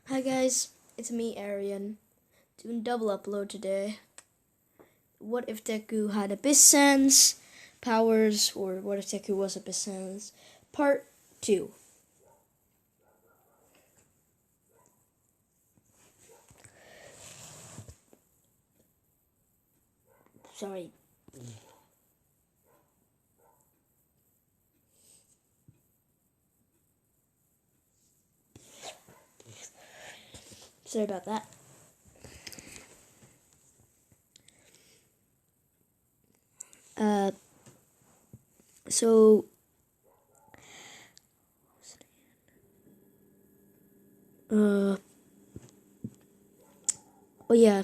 Hi guys, it's me, Arian, doing double upload today. What if Deku had Abyss Sense powers, or what if Deku was Abyss Sense? Part 2. Sorry. Sorry about that. Uh, so, oh yeah.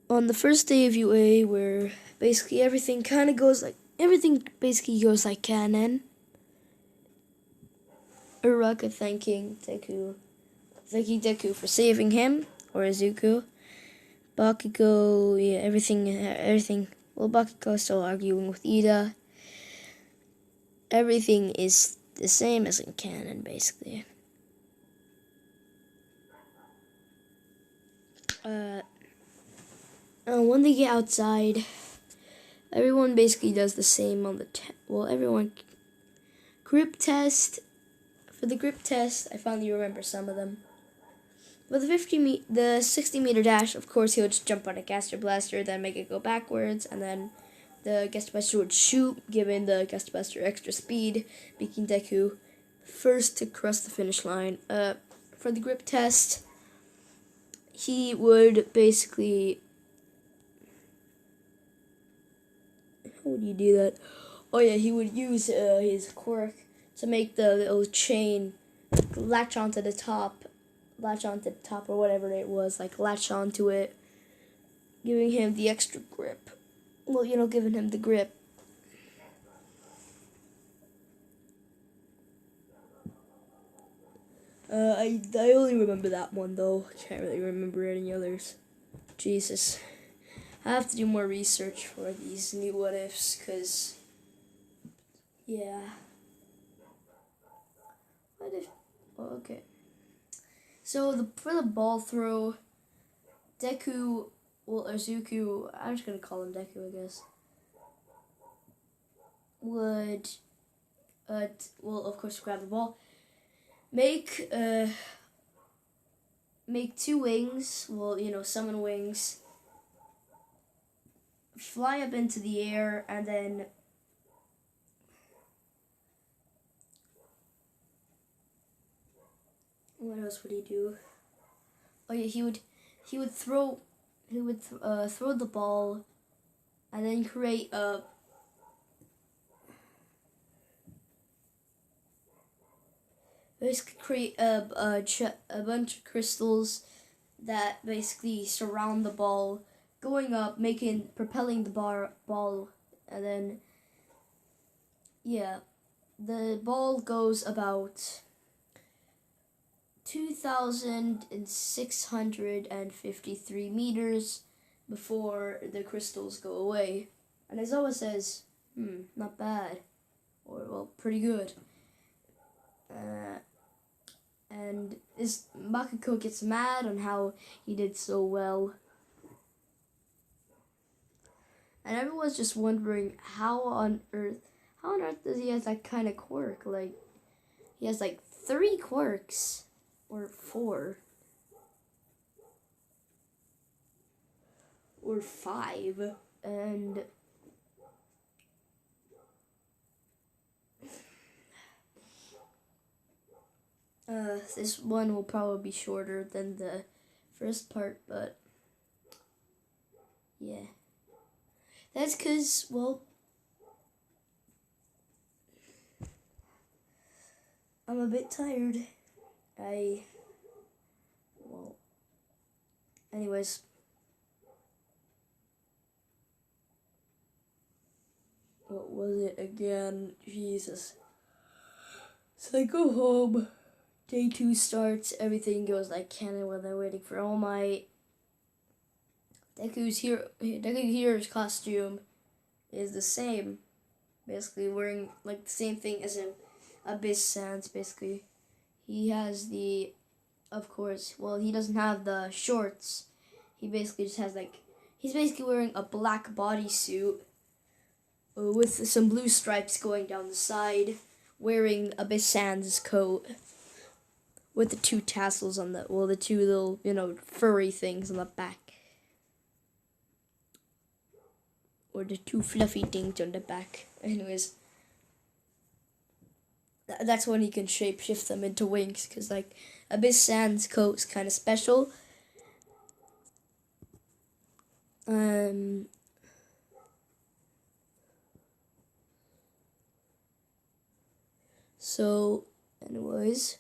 On the first day of UA, where basically everything basically goes like canon. Uraka thanking Deku for saving him, or Izuku. Bakugo, yeah, everything. Well, Bakugo's still arguing with Ida. Everything is the same as in canon, basically. When they get outside, everyone basically does the same on the everyone grip test. For the grip test, I finally remember some of them. For the 60-meter dash, of course, he would just jump on a caster blaster, then make it go backwards, and then the Gust Buster would shoot, giving the Gust Buster extra speed, making Deku first to cross the finish line. For the grip test, he would basically... How would you do that? Oh yeah, he would use his quirk to make the little chain latch onto the top, or whatever it was, like latch onto it, giving him the extra grip. Well, giving him the grip. I only remember that one though. I can't really remember any others. Jesus. I have to do more research for these new what ifs, cause yeah. What if? Oh, okay. So for the ball throw, Deku, or Izuku, I'm just gonna call him Deku, I guess. Would, of course, grab the ball, make two wings. Well, summon wings, fly up into the air, and then what else would he do? Oh yeah, he would throw the ball, and then create a bunch of crystals that basically surround the ball, going up, propelling the ball, and then yeah, the ball goes about 2,653 meters before the crystals go away. And Aizawa says, not bad. Or, well, pretty good. And Bakugo gets mad on how he did so well. And everyone's just wondering how on earth does he have that kind of quirk? Like, he has like 3 quirks. Or 4. Or 5. And this one will probably be shorter than the first part, but yeah. That's because, well, I'm a bit tired. Anyways. What was it again? Jesus. So I go home. Day 2 starts. Everything goes like canon while they're waiting for All Might. Deku Hero's costume is the same. Basically wearing like the same thing as in Abyss Sans. Basically, he has the, of course, well, he doesn't have the shorts. He basically just has like, he's basically wearing a black bodysuit with some blue stripes going down the side, wearing Abyss Sans coat with the two tassels on the, well, the two little, furry things on the back. Or the two fluffy things on the back. Anyways, that's when he can shapeshift them into wings, because, like, Abyss Sans coat's kind of special. So, anyways,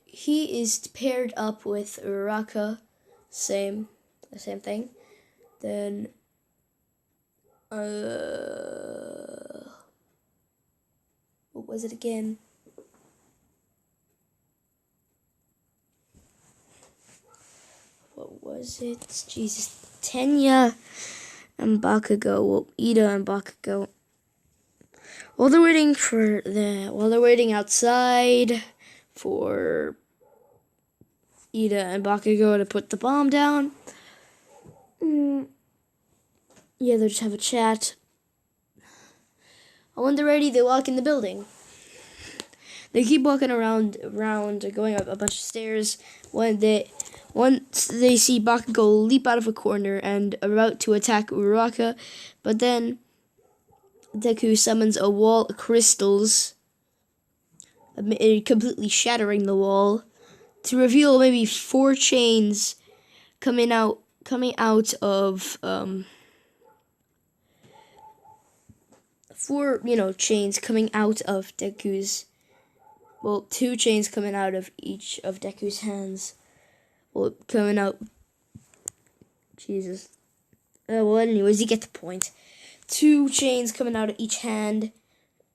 he is paired up with Uraraka, the same thing. Then, what was it again? What was it? Jesus, Tenya and Bakugo. Well, Ida and Bakugo. While they're waiting outside for Ida and Bakugo to put the bomb down. Yeah, they just have a chat. And when they're ready, they walk in the building. They keep walking around, going up a bunch of stairs. Once they see Bakugo leap out of a corner and about to attack Uraraka, but then Deku summons a wall of crystals, completely shattering the wall, to reveal maybe 4 chains coming out of 4 chains coming out of Deku's. Well, 2 chains coming out of each of Deku's hands. Well, coming out. Jesus. Well, anyways, you get the point. 2 chains coming out of each hand,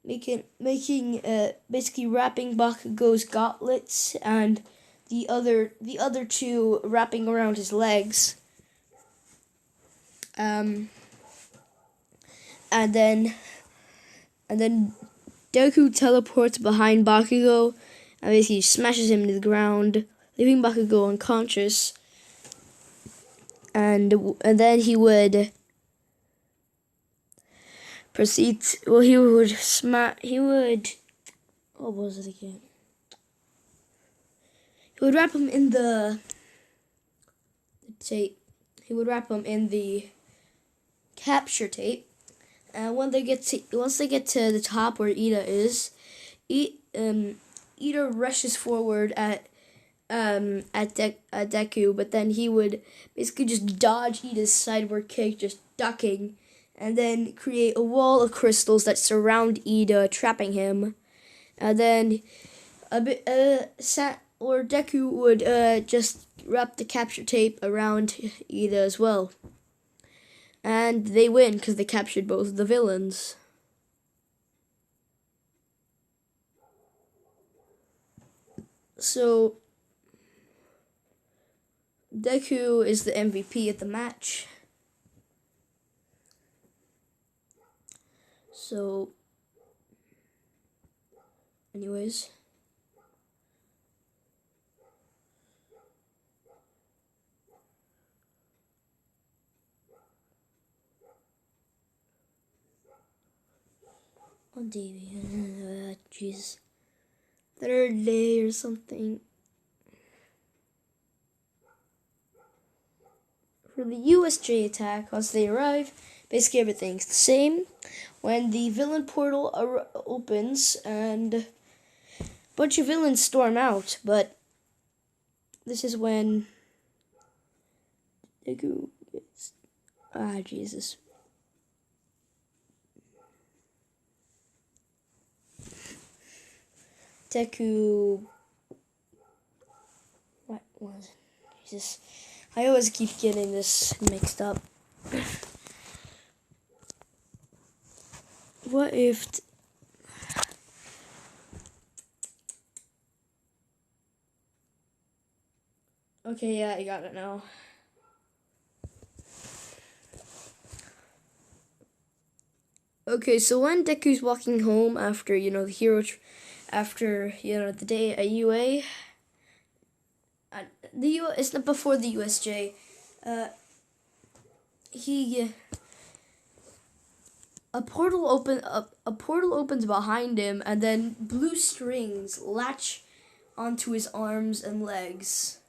making basically wrapping Bakugo's gauntlets, and the other 2 wrapping around his legs. And then Deku teleports behind Bakugo and basically smashes him to the ground, leaving Bakugo unconscious. And then he would proceed. What was it again? He would wrap him in the tape. He would wrap him in the capture tape. And once they get to the top where Ida is, Ida rushes forward at Deku, but then he would basically just dodge Ida's sideward kick, just ducking, and then create a wall of crystals that surround Ida, trapping him. And then Deku would just wrap the capture tape around Ida as well. And they win because they captured both of the villains. So, Deku is the MVP at the match. So, anyways. On TV, jeez, 3rd day or something. For the USJ attack, once they arrive, basically everything's the same. When the villain portal opens and a bunch of villains storm out, but this is when Deku gets, Jesus. Deku, what was it? Jesus, I always keep getting this mixed up. What if... Okay, yeah, I got it now. Okay, so when Deku's walking home after, the hero after the day at UA. It's not before the USJ. He a portal opens behind him, and then blue strings latch onto his arms and legs,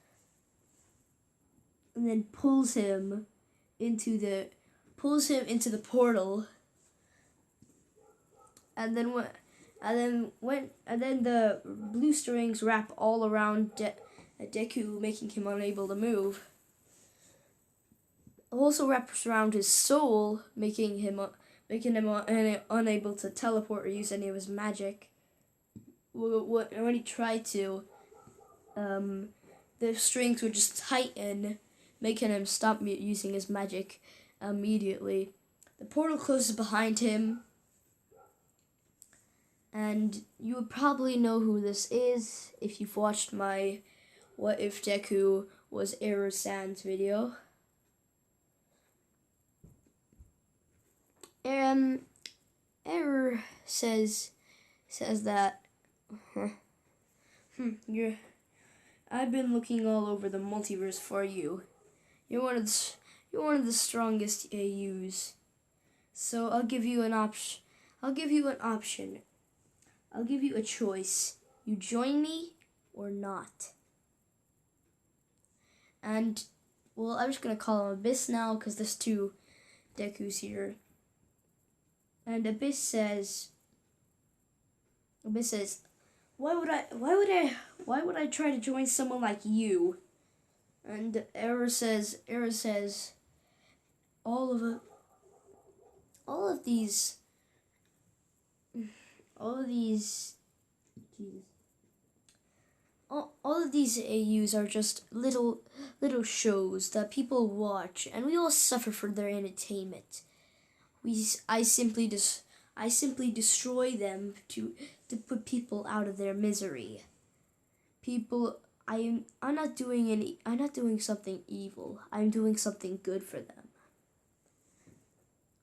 and then pulls him into the portal. And then the blue strings wrap all around Deku, making him unable to move. It also wraps around his soul, making him unable to teleport or use any of his magic. When he tried to, the strings would just tighten, making him stop using his magic immediately. The portal closes behind him, and you would probably know who this is if you've watched my What If Deku Was Error-san's video. Error says that I've been looking all over the multiverse for you. You're one of the strongest AUs. So I'll give you an option. I'll give you a choice. You join me or not. And I'm just gonna call him Abyss now because there's two Dekus here. And Abyss says, why would I try to join someone like you? And Error says, all of these AUs are just little shows that people watch, and we all suffer for their entertainment. I simply destroy them to put people out of their misery. I'm not doing something evil. I'm doing something good for them.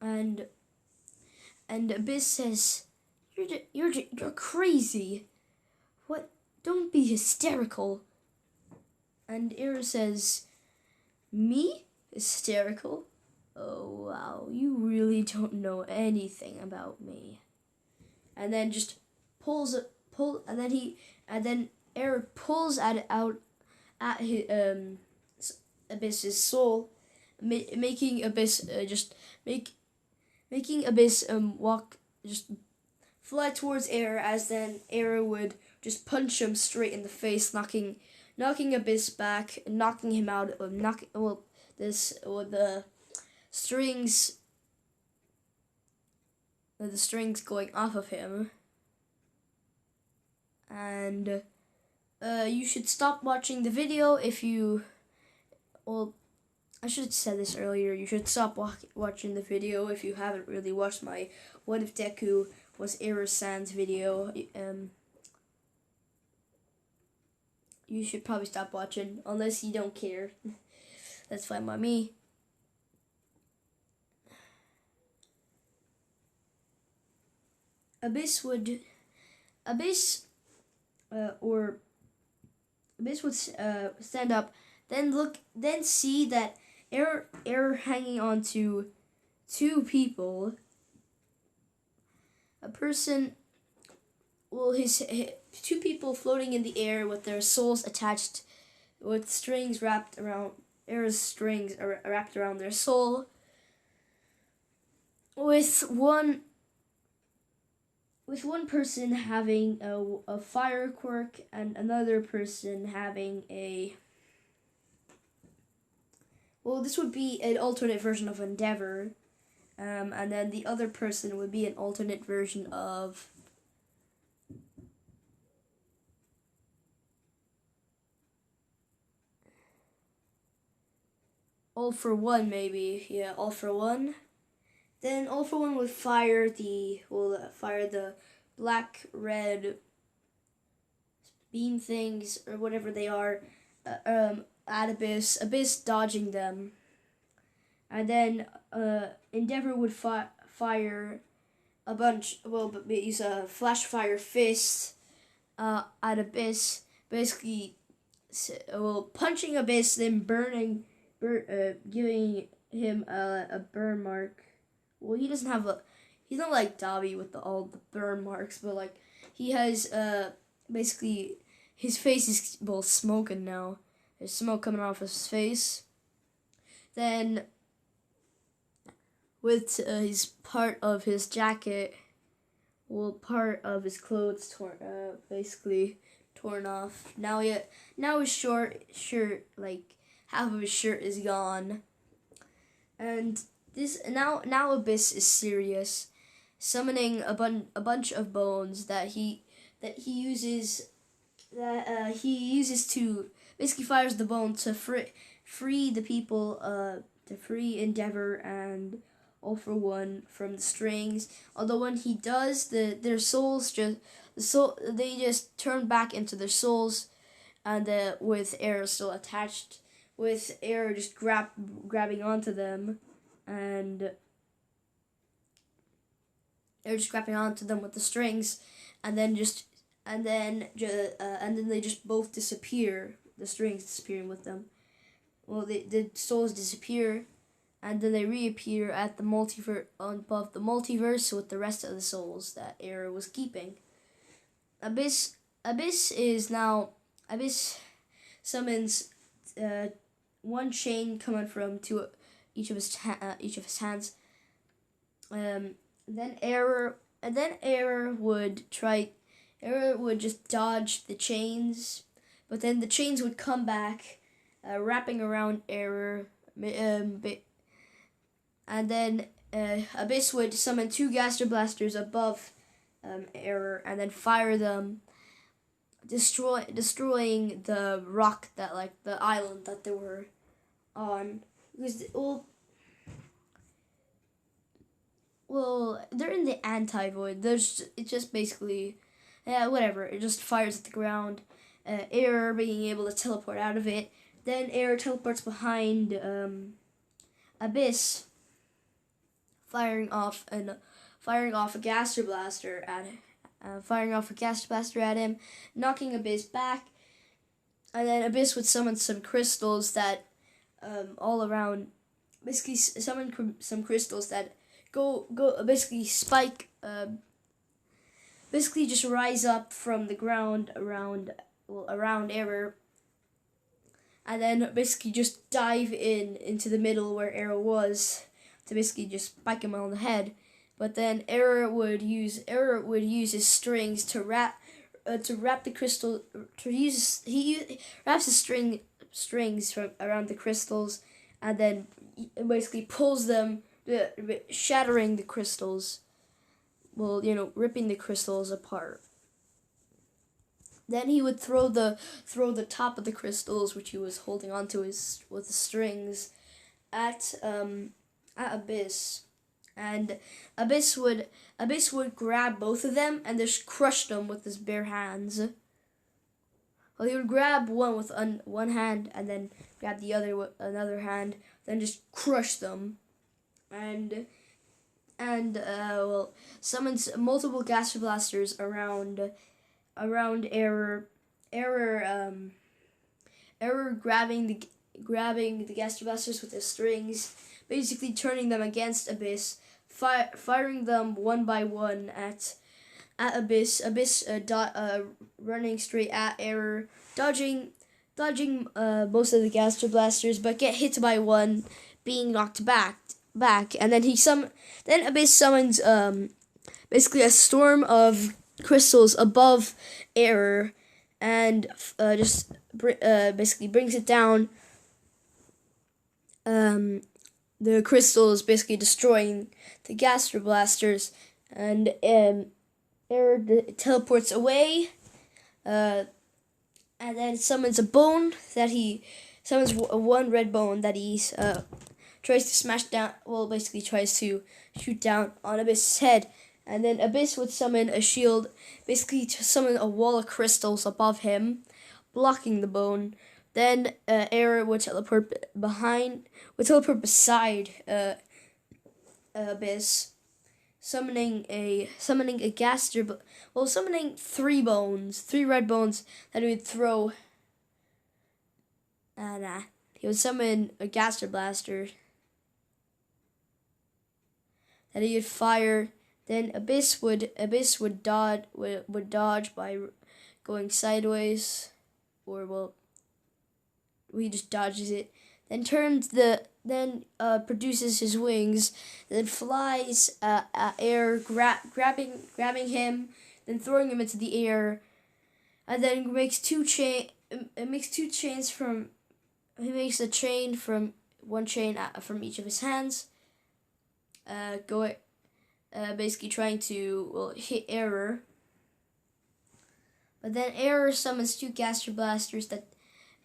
And Abyss says, you're crazy. What? Don't be hysterical. And Error says, me? Hysterical? Oh wow, you really don't know anything about me. And then just and then Error pulls out at his, Abyss's soul, making Abyss making Abyss walk, just fly towards Error, as then Error would just punch him straight in the face, knocking Abyss back, knocking him out, the strings going off of him. And you should stop watching the video if you, I should have said this earlier, you should stop watching the video if you haven't really watched my What If Deku Was Error-san's video. You should probably stop watching, unless you don't care. That's fine by me. Abyss would stand up, then see that Error hanging on to two people. A person, his two people floating in the air with their souls attached, with strings wrapped around Error's strings are wrapped around their soul. With one person having a fire quirk and another person having this would be an alternate version of Endeavor, and then the other person would be an alternate version of All for One, maybe. Yeah, All for One. Then All for One would fire the black, red beam things, or whatever they are, at Abyss dodging them. And then Endeavor would fire a bunch, use a flash fire fist at Abyss, basically, punching Abyss, then giving him a burn mark. Well, he doesn't have he's not like Dobby with all the burn marks, but like he has basically his face is smoking now. There's smoke coming off his face. Then with his part of his jacket, part of his clothes basically torn off. Now his shirt, like half of his shirt is gone. And this now Abyss is serious, summoning a bunch of bones that he uses to basically fires the bone to free the people, to free Endeavor and All for One from the strings. Although when he does, their souls they just turn back into their souls, and with Arrow still attached, with Arrow just grabbing onto them, and they're just grabbing onto them with the strings, and then they just both disappear. The strings disappearing with them. Well, the souls disappear, and then they reappear at the above the multiverse with the rest of the souls that Arrow was keeping. Abyss summons one chain coming from each of his hands. Then Error would just dodge the chains, but then the chains would come back, wrapping around Error. And then Abyss would summon 2 Gaster Blasters above Error, and then fire them, destroying the rock the island that they were on. Because they're in the anti-void. It's just basically, whatever. It just fires at the ground. Error being able to teleport out of it. Then Error teleports behind Abyss, firing off a Gaster Blaster at him, knocking Abyss back. And then Abyss would summon some crystals that all around, basically summon some crystals that go basically spike, basically just rise up from the ground around Error, and then basically just dive into the middle where Arrow was, to basically just spike him on the head. But then Error would use his strings to wrap the crystal. He wraps his strings from around the crystals, and then basically pulls them, shattering the crystals. Ripping the crystals apart. Then he would throw the top of the crystals, which he was holding onto with the strings, at Abyss, and Abyss would grab both of them and just crush them with his bare hands. Well, he would grab one with one hand and then grab the other with another hand, then just crush them, and summons multiple Gaster Blasters around Error. Error grabbing the Gaster Blasters with his strings, basically turning them against Abyss, firing them one by one at Abyss. Running straight at Error, dodging most of the Gaster Blasters, but get hit by one, being knocked back, and then Abyss summons basically a storm of crystals above Error, and basically brings it down. The crystals basically destroying the Gaster Blasters, and Error teleports away, and then summons one red bone that he tries to smash down. Well, basically tries to shoot down on Abyss's head. And then Abyss would summon a shield, basically to summon a wall of crystals above him, blocking the bone. Then Error would teleport beside Abyss, summoning a gaster, summoning three red bones that he would throw, and he would summon a gaster blaster that he would fire. Then Abyss would dodge by going sideways, or he just dodges it. Then produces his wings, then flies air, grabbing him, then throwing him into the air, and then makes chains from. He makes a chain from one chain from each of his hands. Basically trying to hit Error. But then Error summons two Gaster Blasters that,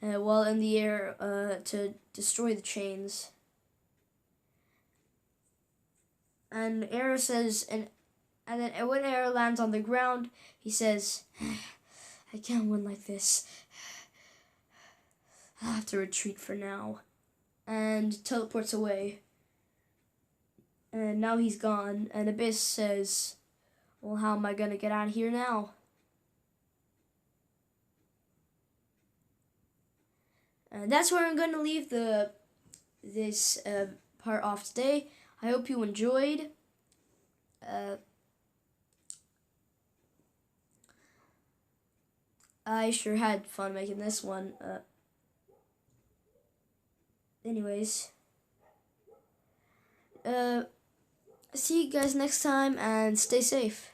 while in the air, to destroy the chains. And Error says, and then when Error lands on the ground, he says, "I can't win like this. I'll have to retreat for now," and teleports away. And now he's gone, and Abyss says, "Well, how am I gonna get out of here now?" And that's where I'm gonna leave this part off today. I hope you enjoyed. I sure had fun making this one. Anyways, see you guys next time, and stay safe.